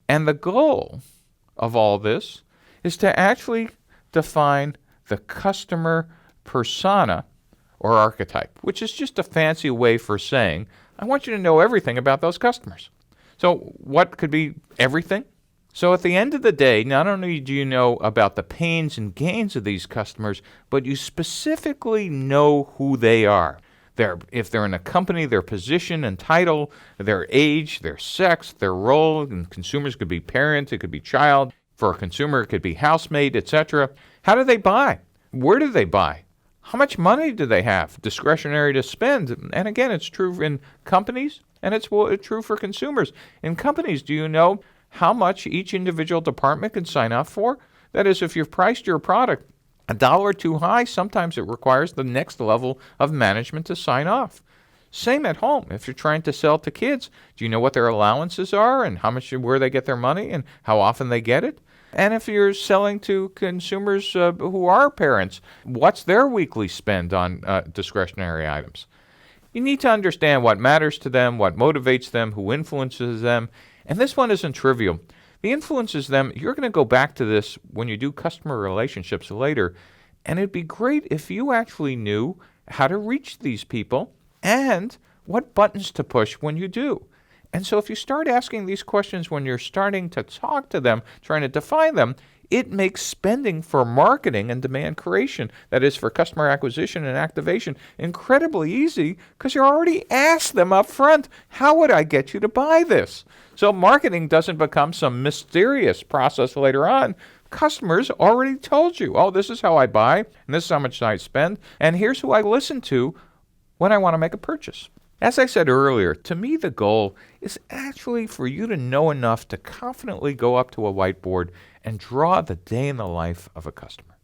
And the goal of all this is to actually define the customer persona or archetype, which is just a fancy way for saying, I want you to know everything about those customers. So what could be everything? So at the end of the day, not only do you know about the pains and gains of these customers, but you specifically know who they are. If they're in a company, their position and title, their age, their sex, their role, and consumers could be parent, it could be child. For a consumer, it could be housemate, etc. How do they buy? Where do they buy? How much money do they have discretionary to spend? And again, it's true in companies, and it's true for consumers. In companies, do you know how much each individual department can sign up for? That is, if you've priced your product $1 too high, sometimes it requires the next level of management to sign off. Same at home. If you're trying to sell to kids, do you know what their allowances are and where they get their money and how often they get it? And if you're selling to consumers who are parents, what's their weekly spend on discretionary items? You need to understand what matters to them, what motivates them, who influences them. And this one isn't trivial. The influences them, you're going to go back to this when you do customer relationships later, and it'd be great if you actually knew how to reach these people and what buttons to push when you do. And so if you start asking these questions when you're starting to talk to them, trying to define them, it makes spending for marketing and demand creation, that is for customer acquisition and activation, incredibly easy because you already asked them up front, how would I get you to buy this? So marketing doesn't become some mysterious process later on. Customers already told you, oh, this is how I buy, and this is how much I spend, and here's who I listen to when I want to make a purchase. As I said earlier, to me the goal is actually for you to know enough to confidently go up to a whiteboard and draw the day in the life of a customer.